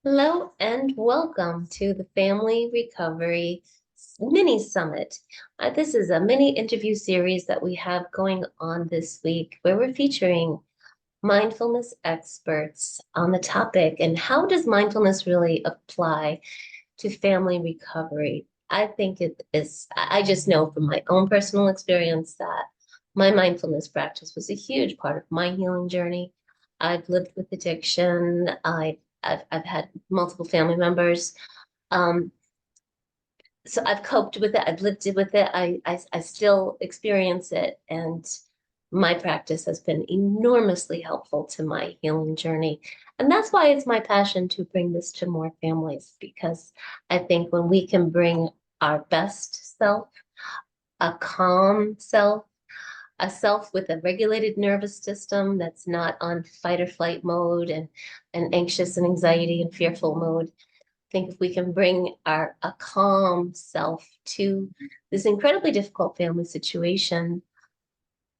Hello and welcome to the Family Recovery Mini Summit. This is a mini interview series that we have going on this week where we're featuring mindfulness experts on the topic and how does mindfulness really apply to family recovery? I think it is, I just know from my own personal experience that my mindfulness practice was a huge part of my healing journey. I've lived with addiction. I've had multiple family members. Um, so I've coped with it. I've lived with it. I still experience it. And my practice has been enormously helpful to my healing journey. And that's why it's my passion to bring this to more families, because I think when we can bring our best self, a calm self, a self with a regulated nervous system that's not on fight or flight mode and anxious and anxiety and fearful mode. I think if we can bring a calm self to this incredibly difficult family situation,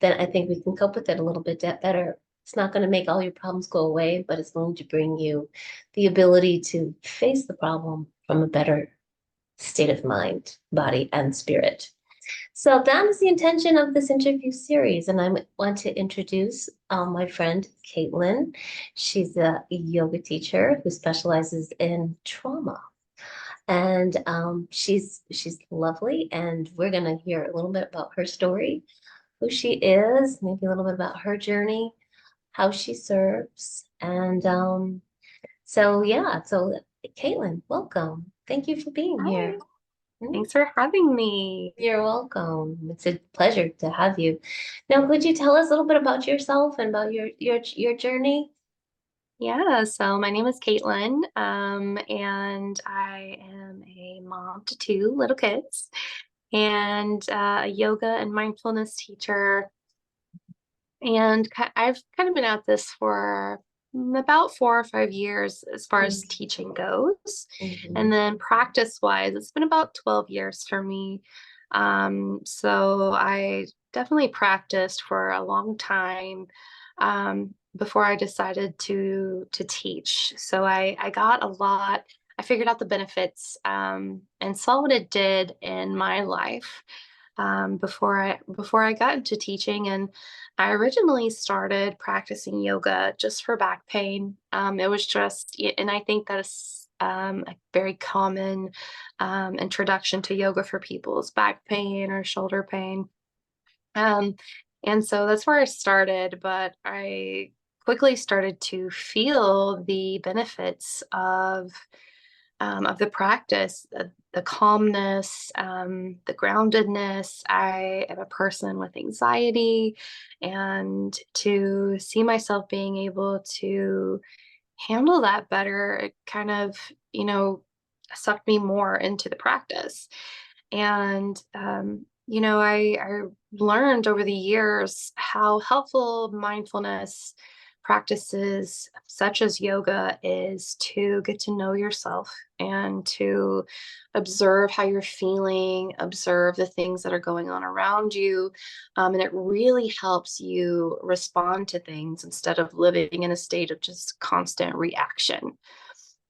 then I think we can cope with it a little bit better. It's not going to make all your problems go away, but it's going to bring you the ability to face the problem from a better state of mind, body, and spirit. So that is the intention of this interview series, and I want to introduce my friend Kaitlin. She's a yoga teacher who specializes in trauma, and she's lovely. And we're gonna hear a little bit about her story, who she is, maybe a little bit about her journey, how she serves, and so yeah. So Kaitlin, welcome. Thank you for being Hi, here. Mm. thanks for having me. You're welcome. It's a pleasure to have you. Now, could you tell us a little bit about yourself and about your journey? Yeah, so my name is Caitlin, and I am a mom to two little kids and a yoga and mindfulness teacher. And I've kind of been at this for about 4 or 5 years as far as Mm-hmm. teaching goes. And Mm-hmm. then practice-wise, it's been about 12 years for me. So I definitely practiced for a long time before I decided to teach. So I got a lot. I figured out the benefits and saw what it did in my life before I got into teaching. And I originally started practicing yoga just for back pain. It was just, and I think that is a very common introduction to yoga for people is back pain or shoulder pain. Um, and so that's where I started, but I quickly started to feel the benefits of the practice, the calmness, the groundedness. I am a person with anxiety, and to see myself being able to handle that better, it kind of, sucked me more into the practice. And, I learned over the years how helpful mindfulness practices such as yoga is to get to know yourself and to observe how you're feeling, observe the things that are going on around you. And it really helps you respond to things instead of living in a state of just constant reaction.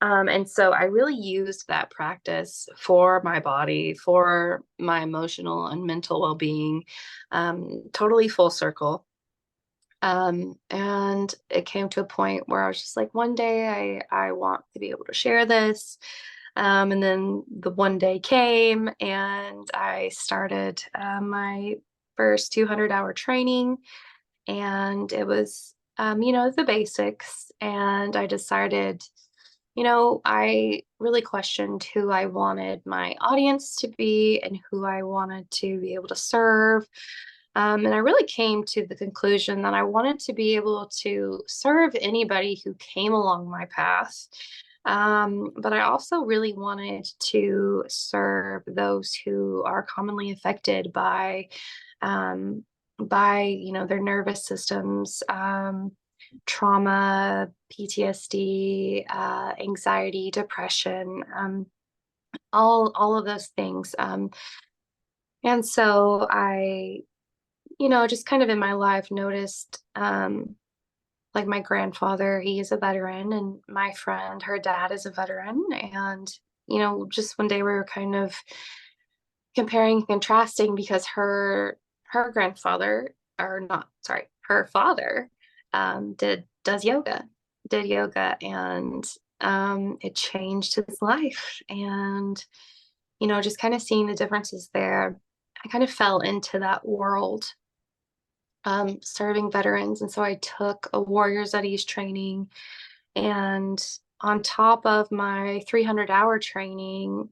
And so I really used that practice for my body, for my emotional and mental well being, totally full circle. And it came to a point where I was just like, one day I want to be able to share this. And then the one day came and I started my first 200-hour training. And it was, the basics. And I decided, I really questioned who I wanted my audience to be and who I wanted to be able to serve. And I really came to the conclusion that I wanted to be able to serve anybody who came along my path. But I also really wanted to serve those who are commonly affected um, by their nervous systems, trauma, PTSD, anxiety, depression, all of those things. And so I just kind of in my life noticed like my grandfather, he is a veteran, and my friend, her dad is a veteran. And, just one day we were kind of comparing and contrasting because her grandfather, or not, sorry, her father did yoga, and it changed his life. And, just kind of seeing the differences there, I kind of fell into that world, serving veterans. And so I took a Warriors at Ease training. And on top of my 300-hour training,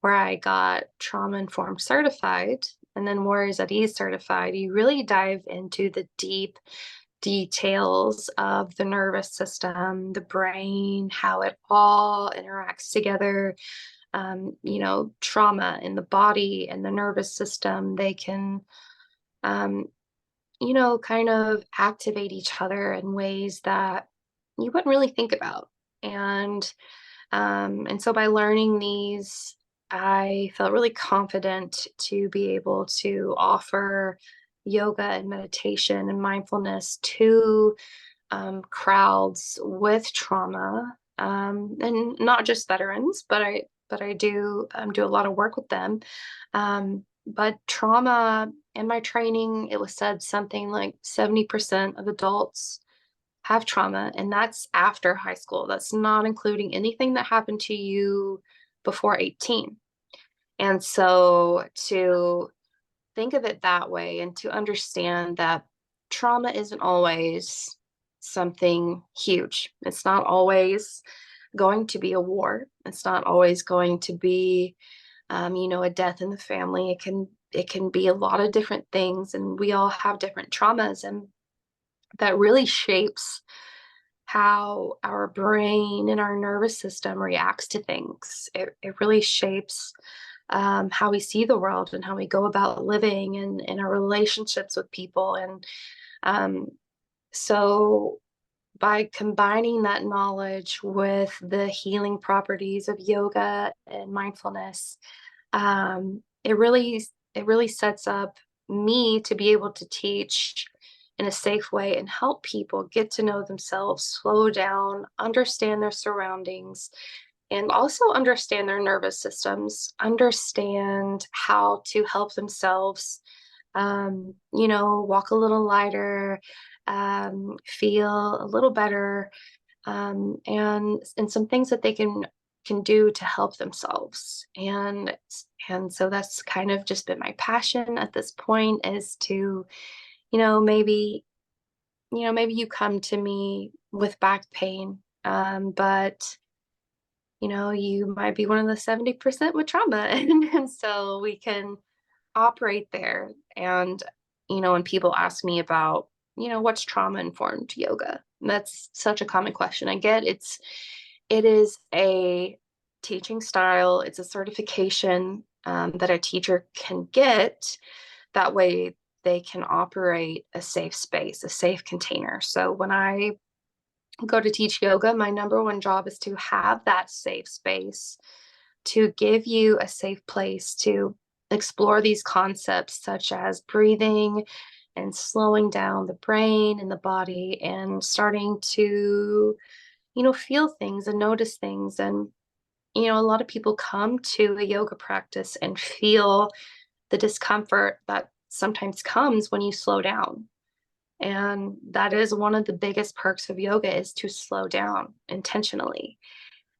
where I got trauma informed certified and then Warriors at Ease certified, you really dive into the deep details of the nervous system, the brain, how it all interacts together. Trauma in the body and the nervous system, they can um, kind of activate each other in ways that you wouldn't really think about. And so by learning these, I felt really confident to be able to offer yoga and meditation and mindfulness to crowds with trauma, and not just veterans, but I do a lot of work with them. But trauma, in my training, it was said something like 70% of adults have trauma, and that's after high school. That's not including anything that happened to you before 18. And so to think of it that way and to understand that trauma isn't always something huge. It's not always going to be a war. It's not always going to be, a death in the family. It can be a lot of different things, and we all have different traumas, and that really shapes how our brain and our nervous system reacts to things. It really shapes how we see the world and how we go about living and our relationships with people. And um, so by combining that knowledge with the healing properties of yoga and mindfulness, it really sets up me to be able to teach in a safe way and help people get to know themselves, slow down, understand their surroundings, and also understand their nervous systems, understand how to help themselves, walk a little lighter, feel a little better, and some things that they can do to help themselves. And so that's kind of just been my passion at this point, is to, maybe, maybe you come to me with back pain, but you might be one of the 70% with trauma. And so we can operate there. And, when people ask me about, what's trauma informed yoga, and that's such a common question I get. It is a teaching style. It's a certification that a teacher can get. That way they can operate a safe space, a safe container. So when I go to teach yoga, my number one job is to have that safe space, to give you a safe place to explore these concepts such as breathing and slowing down the brain and the body and starting to, feel things and notice things. And, a lot of people come to a yoga practice and feel the discomfort that sometimes comes when you slow down. And that is one of the biggest perks of yoga, is to slow down intentionally.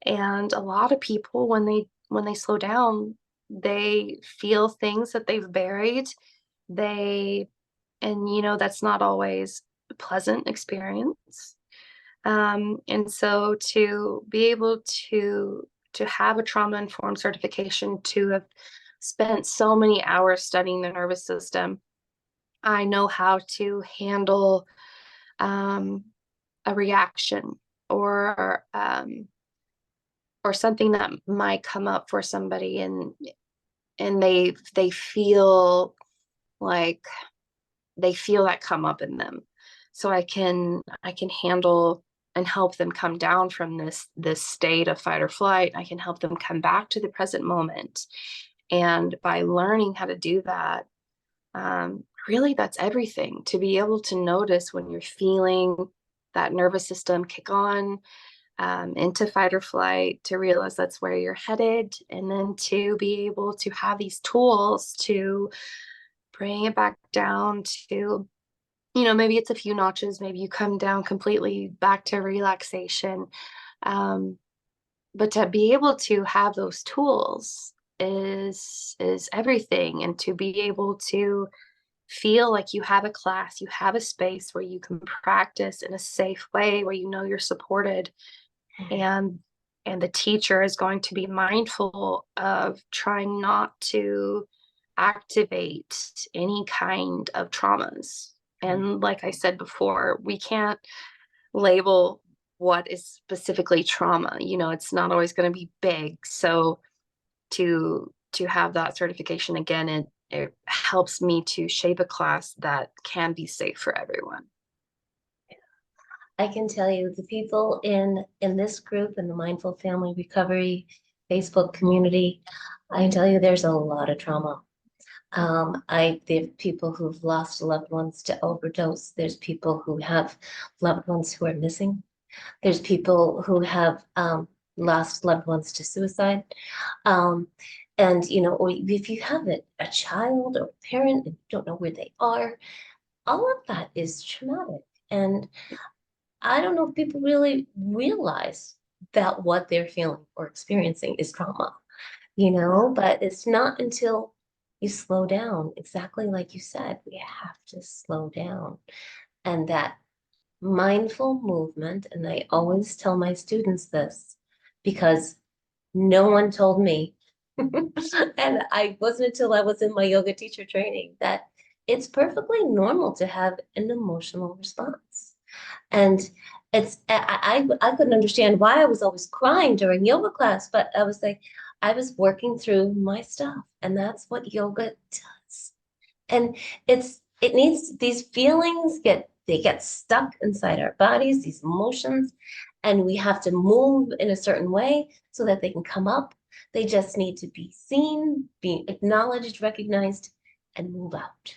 And a lot of people, when they slow down, they feel things that they've buried. They and that's not always a pleasant experience. And so to be able to have a trauma informed certification, to have spent so many hours studying the nervous system, I know how to handle a reaction, or something that might come up for somebody, and they feel like they feel that come up in them. So I can handle and help them come down from this state of fight or flight. I can help them come back to the present moment. And by learning how to do that, really, that's everything. To be able to notice when you're feeling that nervous system kick on into fight or flight, to realize that's where you're headed, and then to be able to have these tools to bring it back down to, maybe it's a few notches, maybe you come down completely back to relaxation. Um, but to be able to have those tools is everything, and to be able to feel like you have a class, you have a space where you can practice in a safe way, where you're supported, and the teacher is going to be mindful of trying not to activate any kind of traumas. And like I said before, we can't label what is specifically trauma. It's not always going to be big. So to have that certification again, it helps me to shape a class that can be safe for everyone. I can tell you the people in this group, in the Mindful Family Recovery Facebook community, I can tell you there's a lot of trauma. There are people who've lost loved ones to overdose. There's people who have loved ones who are missing. There's people who have lost loved ones to suicide. Um, and or if you have a child or a parent and you don't know where they are, all of that is traumatic. And I don't know if people really realize that what they're feeling or experiencing is trauma, but it's not until you slow down, exactly like you said, we have to slow down. And that mindful movement, and I always tell my students this because no one told me, and I wasn't until I was in my yoga teacher training, that it's perfectly normal to have an emotional response. And I couldn't understand why I was always crying during yoga class, but I was like, I was working through my stuff, and that's what yoga does. And it needs these feelings they get stuck inside our bodies, these emotions, and we have to move in a certain way so that they can come up. They just need to be seen, be acknowledged, recognized, and move out.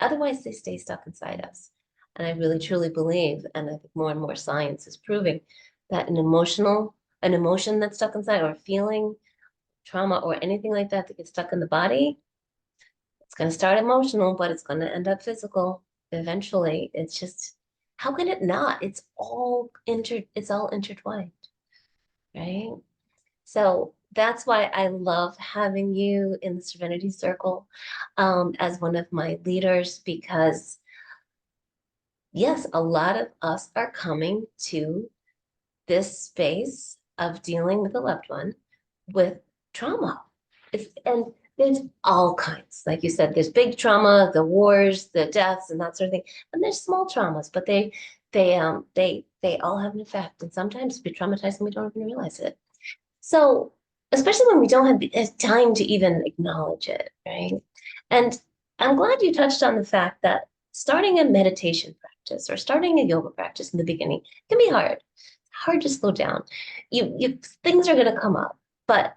Otherwise, they stay stuck inside us. And I really truly believe, and I think more and more science is proving that an emotion that's stuck inside, or a feeling, trauma, or anything like that that gets stuck in the body, it's going to start emotional, but it's going to end up physical eventually. It's just, how can it not? It's all intertwined, right? So that's why I love having you in the Serenity Circle as one of my leaders, because yes, a lot of us are coming to this space of dealing with a loved one with trauma. And there's all kinds. Like you said, there's big trauma, the wars, the deaths, and that sort of thing. And there's small traumas, but they all have an effect. And sometimes we traumatize and we don't even realize it. So, especially when we don't have time to even acknowledge it, right? And I'm glad you touched on the fact that starting a meditation practice or starting a yoga practice in the beginning can be hard. It's hard to slow down. You things are going to come up, but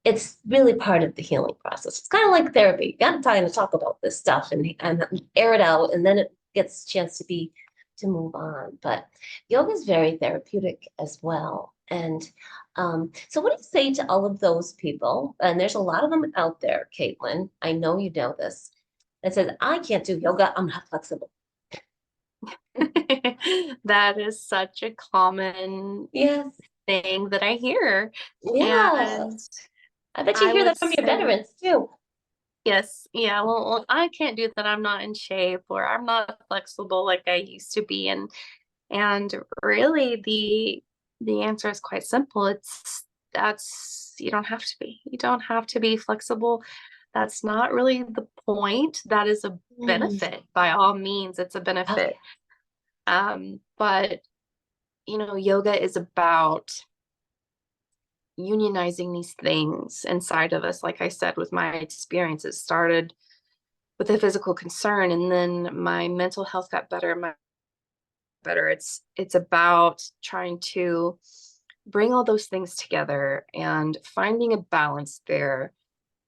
it's really part of the healing process. It's kind of like therapy. You got to time to talk about this stuff and air it out, and then it gets a chance to move on. But yoga is very therapeutic as well. And so, what do you say to all of those people? And there's a lot of them out there, Kaitlin. I know you know this. That says, I can't do yoga. I'm not flexible. That is such a common Yes. thing that I hear. Yeah. And I bet you I hear would that from your say, veterans too. yes, yeah, well, I can't do that. I'm not in shape, or I'm not flexible like I used to be. And really the answer is quite simple. That's you don't have to be. You don't have to be flexible. That's not really the point. That is a Mm. benefit. By all means, it's a Oh, benefit. But yoga is about unionizing these things inside of us. Like I said, with my experience, it started with a physical concern, and then my mental health got better, it's about trying to bring all those things together and finding a balance there,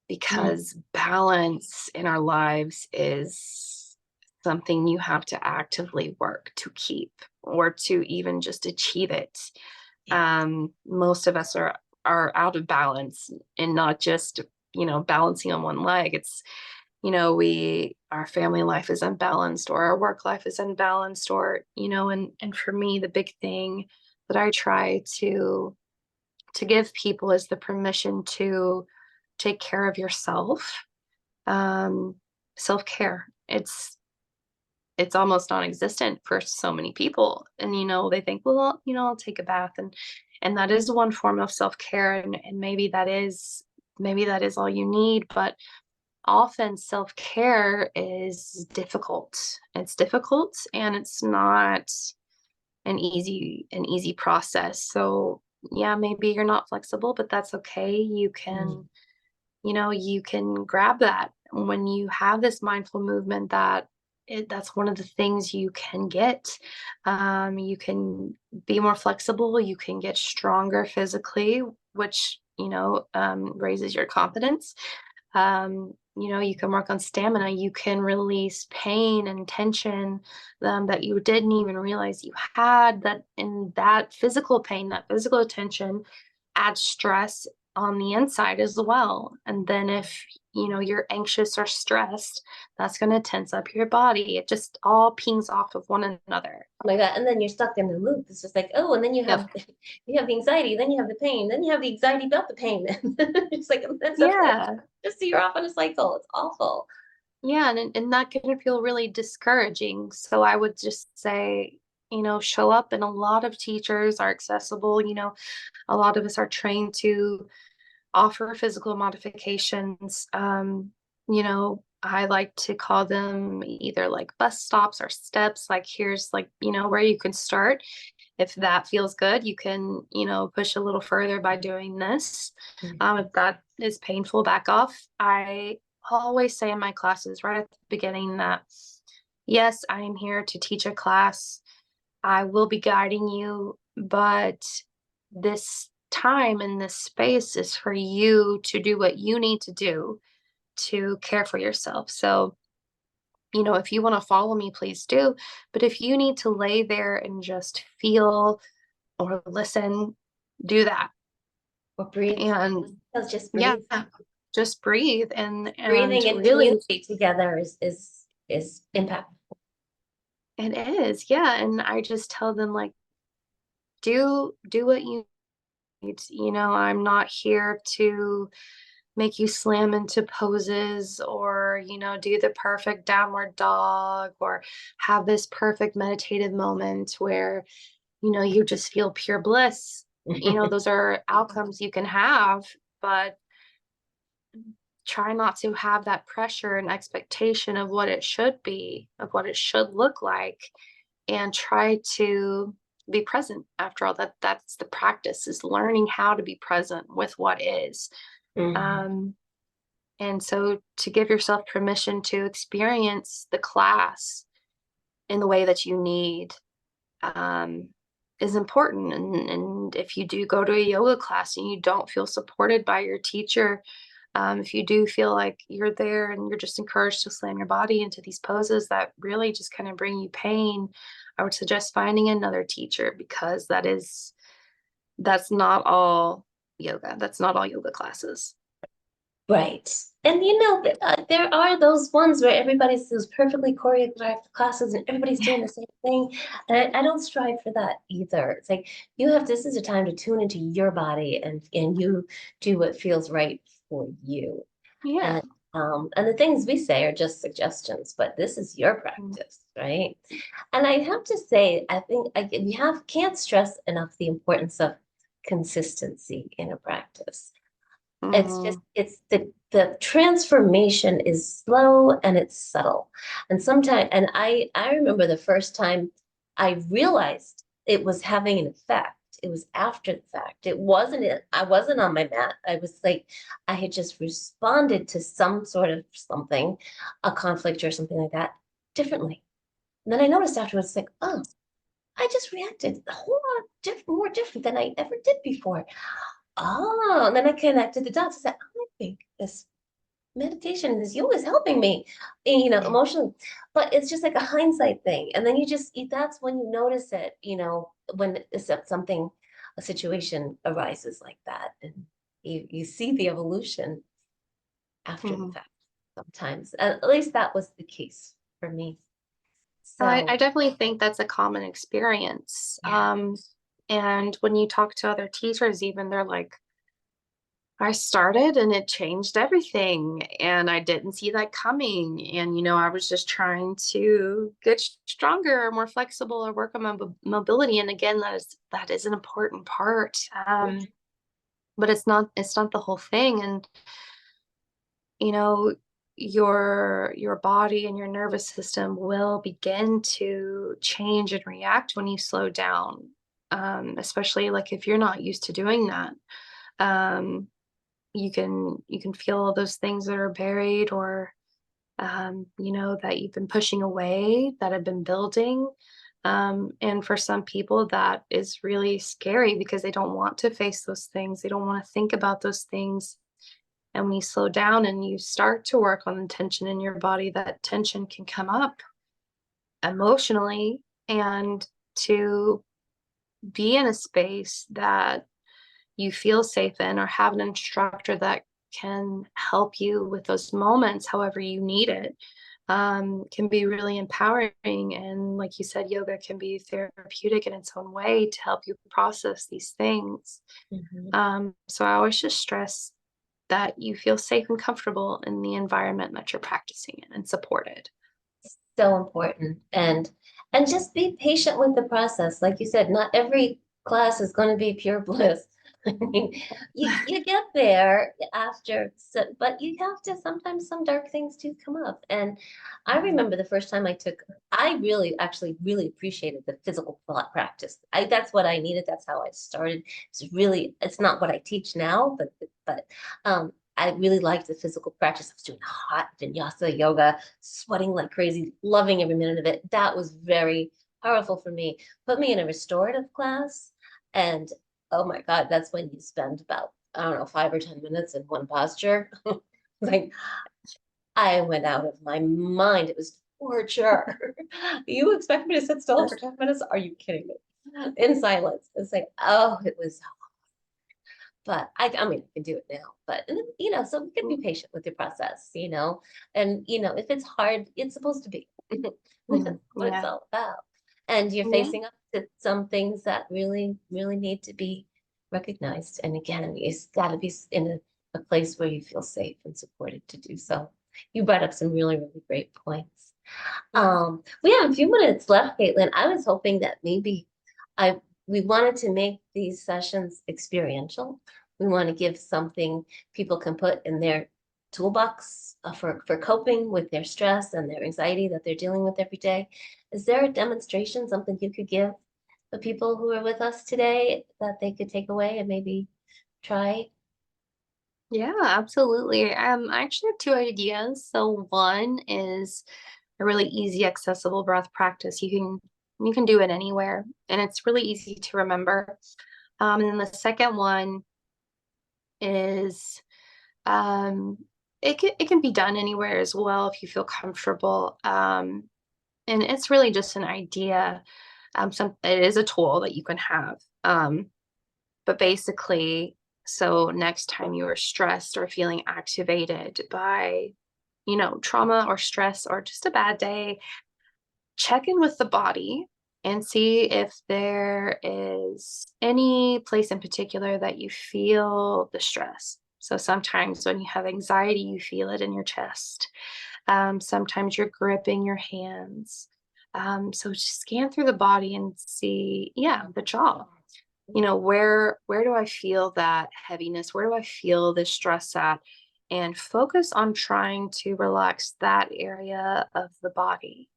yeah. because balance in our lives is something you have to actively work to keep or to even just achieve it. Yeah. Most of us are out of balance, and not just, balancing on one leg. It's, our family life is unbalanced, or our work life is unbalanced, or, and for me, the big thing that I try to give people is the permission to take care of yourself. Um, Self-care. It's almost non-existent for so many people. And, they think, well, I'll take a bath, and that is one form of self-care. And maybe that is all you need, but often self-care is difficult. It's difficult, and it's not an easy process. So yeah, maybe you're not flexible, but that's okay. Mm. You can grab that when you have this mindful movement. That's one of the things you can get. You can be more flexible. You can get stronger physically, which raises your confidence. You can work on stamina. You can release pain and tension that you didn't even realize you had. That physical pain, that physical tension adds stress on the inside as well. And then if you're anxious or stressed, that's going to tense up your body. It just all pings off of one another. Oh my God. And then you're stuck in the loop. It's just like, oh, and then you Yep. have you have the anxiety, then you have the pain, then you have the anxiety about the pain. It's like that's it. Yeah. Just so you're off on a cycle. It's awful. Yeah, and that can feel really discouraging. So I would just say, show up. And a lot of teachers are accessible. A lot of us are trained to offer physical modifications. I like to call them either like bus stops or steps. Like, here's, like, where you can start. If that feels good, you can, push a little further by doing this. If that is painful, back off. I always say in my classes right at the beginning that, yes, I am here to teach a class. I will be guiding you, but this time and this space is for you to do what you need to do to care for yourself. So, if you want to follow me, please do. But if you need to lay there and just feel or listen, do that. Or breathe. And Let's just yeah, breathe. just breathe and Breathing in really, community together is impactful. it is. Yeah. And I just tell them, like, do what you need. I'm not here to make you slam into poses, or do the perfect downward dog, or have this perfect meditative moment where you just feel pure bliss. Those are outcomes you can have, but try not to have that pressure and expectation of what it should be, of what it should look like, and try to be present. After all, that's the practice, is learning how to be present with what is. Mhm. um and so to give yourself permission to experience the class in the way that you need, um, is important. And if you do go to a yoga class and you don't feel supported by your teacher, if you do feel like you're there and you're just encouraged to slam your body into these poses that really just kind of bring you pain, I would suggest finding another teacher, because that's not all yoga. That's not all yoga classes. Right. And there are those ones where everybody's those perfectly choreographed classes and everybody's doing the same thing. And I don't strive for that either. It's like this is a time to tune into your body and you do what feels right for you. Yeah. And the things we say are just suggestions, but this is your practice, right? And I have to say, I think we can't stress enough the importance of consistency in a practice. Mm-hmm. It's the transformation is slow and it's subtle. And sometimes, and I remember the first time I realized it was having an effect. It was after the fact. I wasn't on my mat. I was like, I had just responded to some sort of something, a conflict or something like that, differently. And then I noticed afterwards, like, oh, I just reacted a whole lot more different than I ever did before. Oh, and then I connected the dots. I said, I think this meditation, this yoga is helping me, Yeah. emotionally. But it's just like a hindsight thing. And then that's when you notice it, when something, a situation arises like that. And you see the evolution after the Mhm. fact sometimes. At least that was the case for me. I So, definitely think that's a common experience. yeah. And when you talk to other teachers, even they're like, I started and it changed everything, and I didn't see that coming. And, I was just trying to get stronger, more flexible, or work on my mobility. And again, that is an important part. But it's not the whole thing. And, you know, your body and your nervous system will begin to change and react when you slow down. Especially like if you're not used to doing that. Um, you can feel all those things that are buried, or that you've been pushing away, that have been building. And for some people that is really scary because they don't want to face those things, they don't want to think about those things. And when you slow down and you start to work on the tension in your body, that tension can come up emotionally. And to be in a space that you feel safe in, or have an instructor that can help you with those moments however you need it, can be really empowering. And like you said, yoga can be therapeutic in its own way to help you process these things. Mhm. So I always just stress that you feel safe and comfortable in the environment that you're practicing in and supported. So important. And just be patient with the process. Like you said, not every class is going to be pure bliss. I mean, you get there after, so, but you have to, sometimes some dark things do come up. And I Mhm. remember the first time I really actually really appreciated the physical practice. That's what I needed. That's how I started. It's not what I teach now, but I really liked the physical practice. I was doing hot vinyasa yoga, sweating like crazy, loving every minute of it. That was very powerful for me. Put me in a restorative class, and oh my God, that's when you spend about, I don't know, 5 or 10 minutes in one posture. Like, I went out of my mind. It was torture. You expect me to sit still for 10 minutes? Are you kidding me? In silence. It's like, oh, it was, but I mean, I can do it now, but, so we can be patient with the process, and, if it's hard, it's supposed to be. That's Mhm. what it's Yeah. all about. And you're Yeah. facing up to some things that really, really need to be recognized. And again, it's got to be in a place where you feel safe and supported to do so. You brought up some really, really great points. Yeah. We have a few minutes left, Caitlin. I was hoping that maybe I we wanted to make these sessions experiential. We want to give something people can put in their toolbox for coping with their stress and their anxiety that they're dealing with every day. Is there a demonstration, something you could give the people who are with us today that they could take away and maybe try? Yeah, absolutely. I actually have two ideas. So one is a really easy, accessible breath practice. You can do it anywhere, and it's really easy to remember. And then the second one is um, it can be done anywhere as well if you feel comfortable. And it's really just an idea. It is a tool that you can have. But basically, so next time you are stressed or feeling activated by, trauma or stress or just a bad day, check in with the body and see if there is any place in particular that you feel the stress. So sometimes when you have anxiety, you feel it in your chest. Sometimes you're gripping your hands. So just scan through the body and see, yeah, the jaw. Where do I feel that heaviness? Where do I feel this stress at? And focus on trying to relax that area of the body.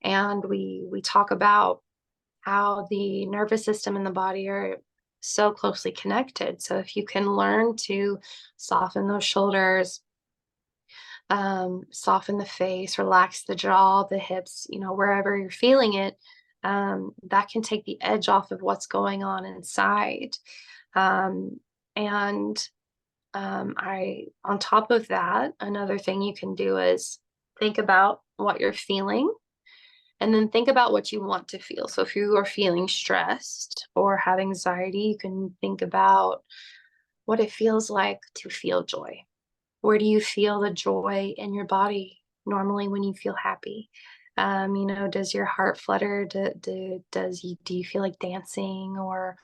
And we talk about how the nervous system and the body are so closely connected. So if you can learn to soften those shoulders, soften the face, relax the jaw, the hips, wherever you're feeling it, that can take the edge off of what's going on inside. Um, and On top of that, another thing you can do is think about what you're feeling and then think about what you want to feel. So if you are feeling stressed or have anxiety, you can think about what it feels like to feel joy. Where do you feel the joy in your body normally when you feel happy? Does your heart flutter? Do you feel like dancing or,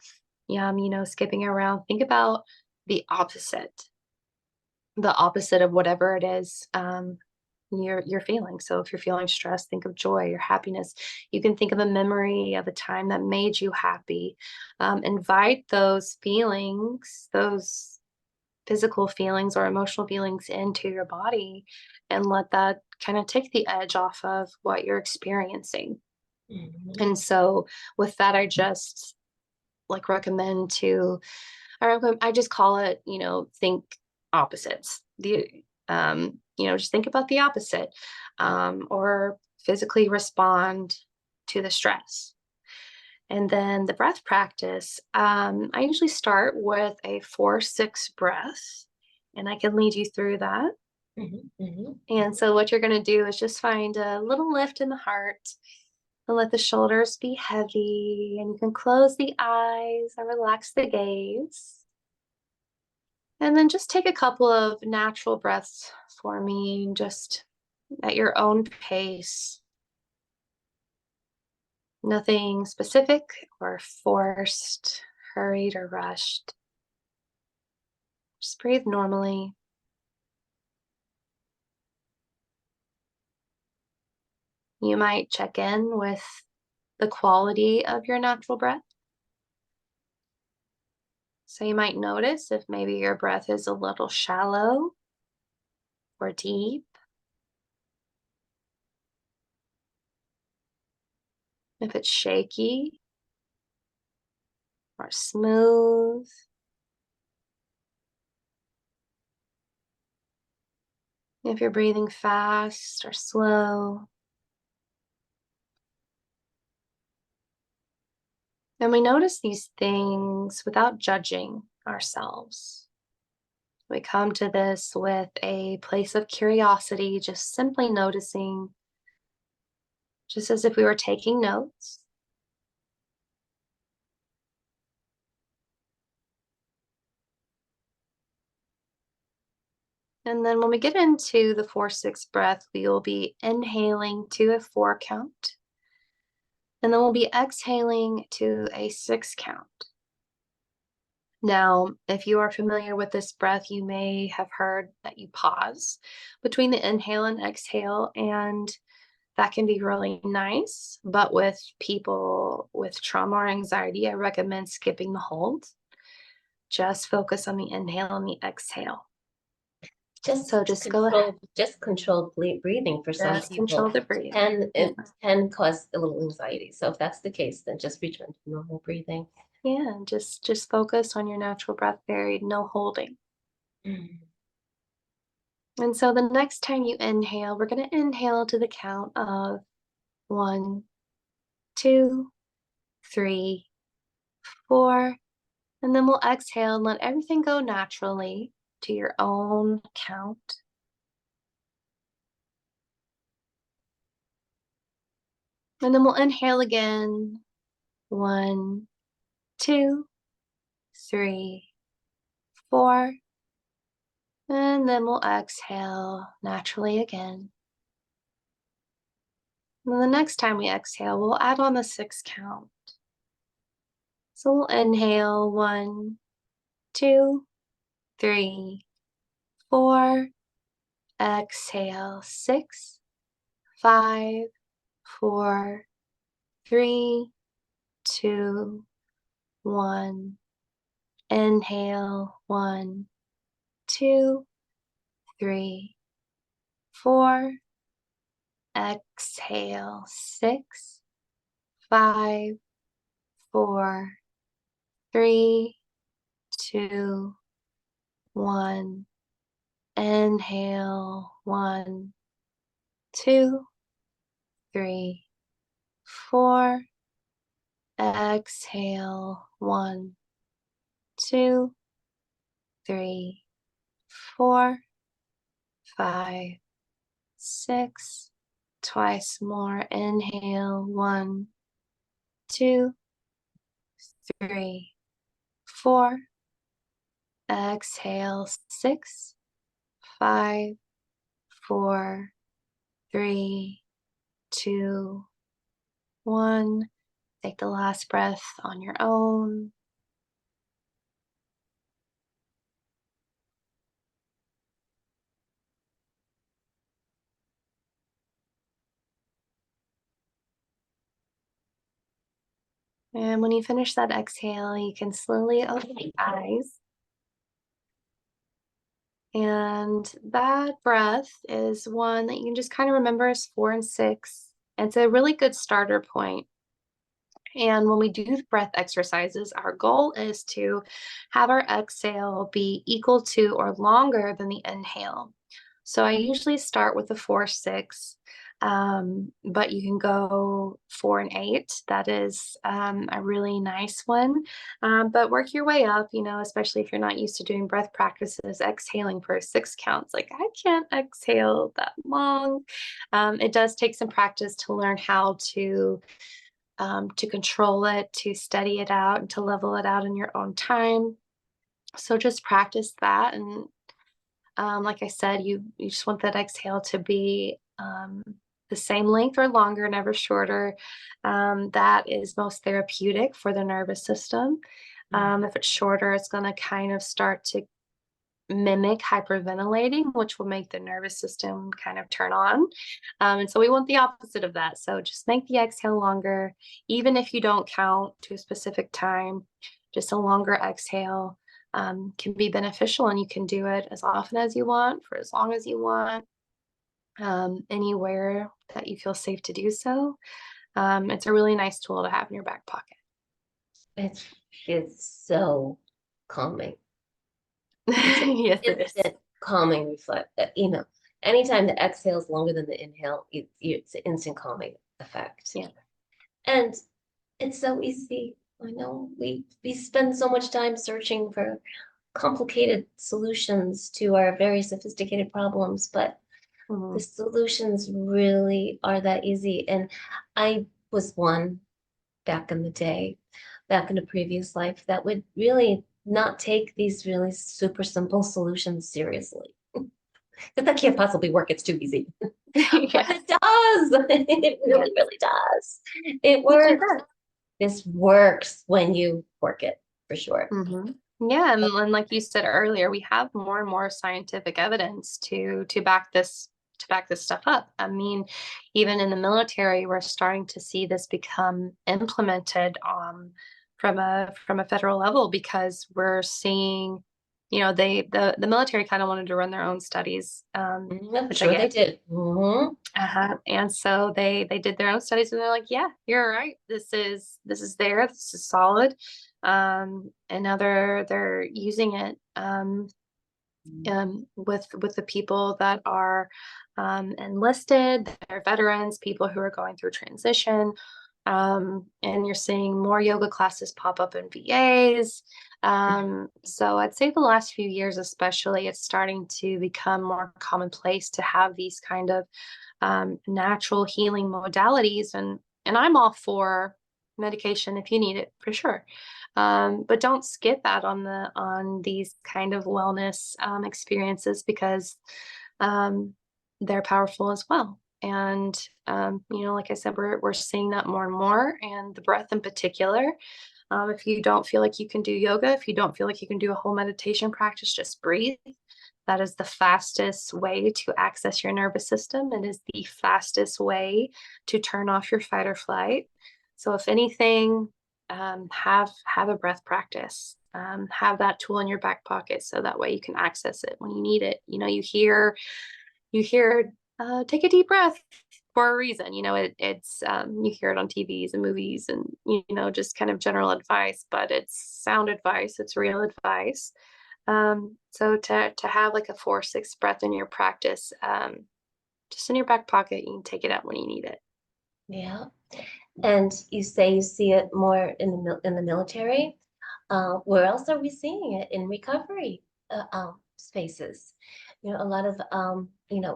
skipping around? Think about the opposite of whatever it is you're feeling. So if you're feeling stressed, think of joy or happiness. You can think of a memory of a time that made you happy. Invite those feelings, those physical feelings or emotional feelings into your body and let that kind of take the edge off of what you're experiencing. Mhm. And so with that, I just like recommend to I just call it, think opposites. Just think about the opposite, or physically respond to the stress. And then the breath practice, I usually start with a 4-6 breath, and I can lead you through that. Mhm. Mhm. And so, what you're going to do is just find a little lift in the heart and let the shoulders be heavy. And you can close the eyes and relax the gaze. And then just take a couple of natural breaths for me, just at your own pace. Nothing specific or forced, hurried, or rushed. Just breathe normally. You might check in with the quality of your natural breath. So you might notice if maybe your breath is a little shallow or deep, if it's shaky or smooth, if you're breathing fast or slow. And we notice these things without judging ourselves. We come to this with a place of curiosity, just simply noticing, just as if we were taking notes. And then when we get into the 4-6 breath, we will be inhaling to a 4 count. And then we'll be exhaling to a 6 count. Now, if you are familiar with this breath, you may have heard that you pause between the inhale and exhale, and that can be really nice. But with people with trauma or anxiety, I recommend skipping the hold. Just focus on the inhale and the exhale. So just go ahead. Just controlled breathing for some Just control people the breathing. can Yeah. can cause a little anxiety. So if that's the case, then just return to normal breathing. Yeah, just focus on your natural breath varied, no holding. Mm. And so the next time you inhale, we're going to inhale to the count of 1, 2, 3, 4, and then we'll exhale and let everything go naturally to your own count. And then we'll inhale again. 1, 2, 3, 4. And then we'll exhale naturally again. And the next time we exhale, we'll add on the 6 count. So we'll inhale 1, 2, 3, 4. Exhale 6, 5, 4, 3, 2, 1. Inhale 1, 2, 3, 4. Exhale 6, 5, 4, 3, 2, 1. Inhale 1, 2, 3, 4. Exhale 1, 2, 3, 4, 5, 6. Twice more. Inhale. 1, 2, 3, 4. Exhale. 6, 5, 4, 3, 2, 1. Take the last breath on your own. And when you finish that exhale, you can slowly open your eyes. And that breath is one that you can just kind of remember as 4 and 6. It's a really good starter point. And when we do the breath exercises, our goal is to have our exhale be equal to or longer than the inhale. So I usually start with the 4, 6, but you can go 4 and 8. That is a really nice one. But work your way up, especially if you're not used to doing breath practices, exhaling for 6 counts. Like, I can't exhale that long. It does take some practice to learn how to control it, to steady it out, and to level it out in your own time. So just practice that. And like I said, you just want that exhale to be the same length or longer, never shorter. That is most therapeutic for the nervous system. If it's shorter, it's going to kind of start to mimic hyperventilating, which will make the nervous system kind of turn on. And so we want the opposite of that. So just make the exhale longer, even if you don't count to a specific time, just a longer exhale can be beneficial, and you can do it as often as you want, for as long as you want, anywhere that you feel safe to do so. It's a really nice tool to have in your back pocket. It's so calming. Yes, it is. Instant calming reflect. Anytime the exhale is longer than the inhale, it's an instant calming effect. Yeah. And it's so easy. I know we spend so much time searching for complicated solutions to our very sophisticated problems, but the solutions really are that easy. And I was one back in the day, back in a previous life, that would really not take these really super simple solutions seriously. Because that can't possibly work. It's too easy. But it does. It really, really does. It works. This works when you work it, for sure. Yeah, and like you said earlier, we have more and more scientific evidence to back this stuff up. I mean, even in the military, we're starting to see this become implemented from a federal level, because we're seeing, the military kind of wanted to run their own studies, which Sure they did. And so they did their own studies, and they're like, yeah, you're right. This is there. This is solid. And now they're using it with the people that are enlisted, they're veterans, people who are going through transition. And you're seeing more yoga classes pop up in VAs. So I'd say the last few years, especially, it's starting to become more commonplace to have these kind of natural healing modalities. And I'm all for medication if you need it, for sure. But don't skip out on these kind of wellness experiences, because they're powerful as well. And like I said, we're seeing that more and more, and the breath in particular. If you don't feel like you can do yoga, if you don't feel like you can do a whole meditation practice, just breathe. That is the fastest way to access your nervous system. It is the fastest way to turn off your fight or flight. So if anything, have a breath practice. Have that tool in your back pocket, so that way you can access it when you need it. You hear take a deep breath for a reason. It's you hear it on TVs and movies, and just kind of general advice, but it's sound advice. It's real advice. So to have like a 4, 6 breath in your practice, just in your back pocket, you can take it out when you need it. Yeah. And you say you see it more in the military. Where else are we seeing it? In recovery spaces. A lot of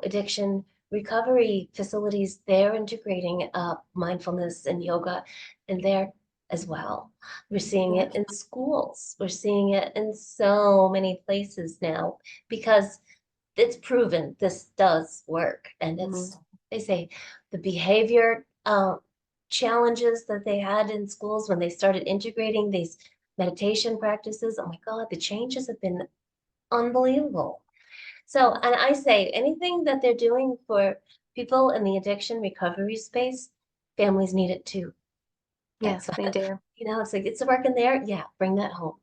addiction recovery facilities, they're integrating mindfulness and yoga in there as well. We're seeing Yeah. it in schools. We're seeing it in so many places now because it's proven this does work. And they say the behavior challenges that they had in schools when they started integrating these meditation practices. Oh my God, the changes have been unbelievable. So, and I say anything that they're doing for people in the addiction recovery space, families need it too. Yeah, That's they do. it's like it's working there. Yeah, bring that home.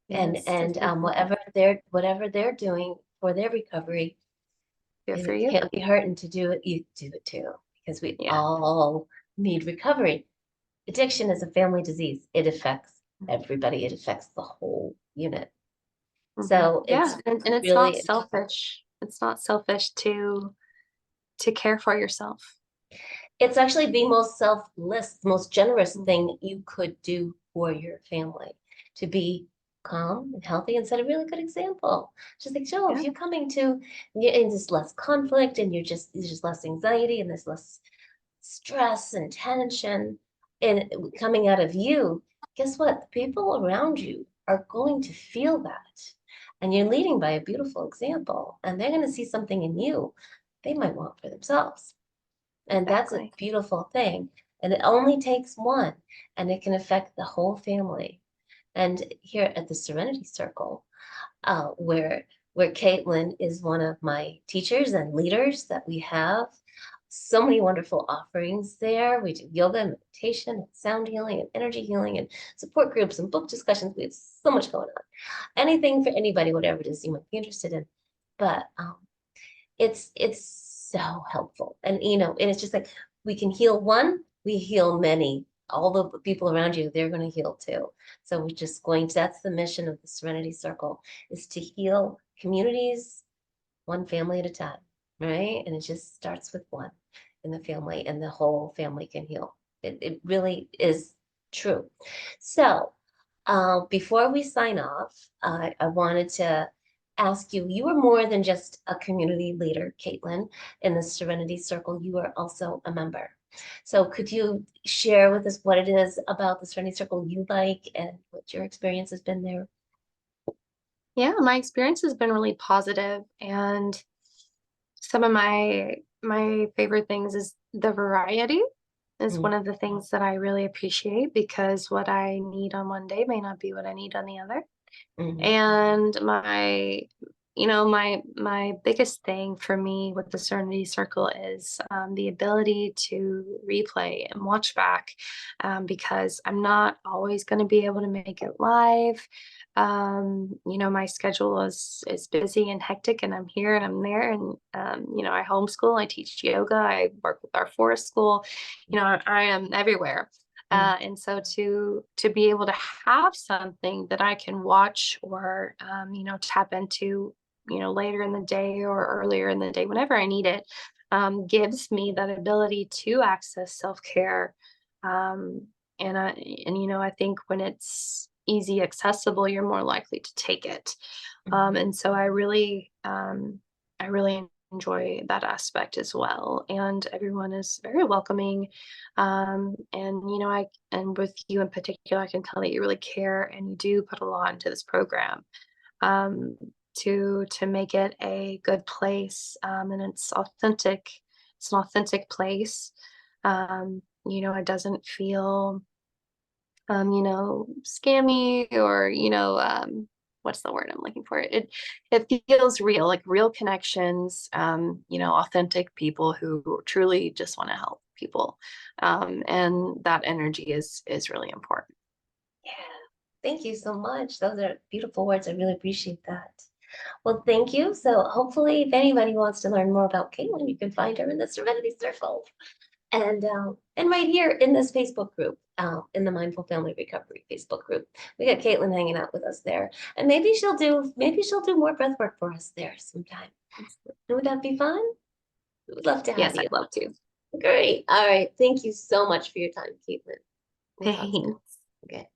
And Yes, it's whatever they're doing for their recovery, good and for it you. can't be hurting to do it. You do it too, because we Yeah. all need recovery. Addiction is a family disease. It affects everybody. It affects the whole unit. So Yeah, it's and it's not really, selfish. It's not selfish to care for yourself. it's actually the most selfless, most generous Mm. thing you could do for your family, to be calm and healthy and set a really good example. Just like, Joe, if Yeah, you're coming to, and there's less conflict and there's just less anxiety and there's less stress and tension and coming out of you, guess what? The people around you are going to feel that. And you're leading by a beautiful example, and they're going to see something in you they might want for themselves. And that's a exactly. beautiful thing. And it only takes one, and it can affect the whole family. And here at the Serenity Circle, where Kaitlin is one of my teachers and leaders that we have. So many wonderful offerings there. We do yoga and meditation and sound healing and energy healing and support groups and book discussions. We have so much going on. Anything for anybody, whatever it is you might be interested in. But it's so helpful. And and it's just like we can heal one, we heal many. All the people around you, they're going to heal too. So we're just going to, that's the mission of the Serenity Circle, is to heal communities one family at a time, right? And it just starts with one in the family, and the whole family can heal. It really is true. So before we sign off, I wanted to ask you, you are more than just a community leader, Kaitlin, in the Serenity Circle. You are also a member. So could you share with us what it is about the Serenity Circle you like and what your experience has been there? Yeah, my experience has been really positive, and some of my favorite things is the variety is Mm, one of the things that I really appreciate because what I need on one day may not be what I need on the other. mm, And my biggest thing for me with the Serenity Circle is the ability to replay and watch back, because I'm not always going to be able to make it live. My schedule is busy and hectic, and I'm here and I'm there, and I homeschool, I teach yoga, I work with our forest school. I am everywhere. mm, And so to be able to have something that I can watch or tap into, later in the day or earlier in the day, whenever I need it, gives me that ability to access self-care. Um, I think when it's easy accessible, you're more likely to take it. mm, And so I really enjoy that aspect as well. And everyone is very welcoming. And with you in particular, I can tell that you really care and you do put a lot into this program, um, to make it a good place. And it's authentic. It's an authentic place. It doesn't feel scammy or, what's the word I'm looking for? It feels real, like real connections, authentic people who truly just want to help people. And that energy is really important. yeah. Thank you so much. Those are beautiful words. I really appreciate that. Well, thank you. So hopefully, if anybody wants to learn more about Caitlin, you can find her in the Serenity Circle, and right here in this Facebook group, in the Mindful Family Recovery Facebook group. We got Caitlin hanging out with us there, and maybe she'll do more breath work for us there sometime. Would that be fun? We would love to have Yes, you. I'd love to. Great. All right. Thank you so much for your time, Caitlin. We'll talk soon. Thanks. Okay.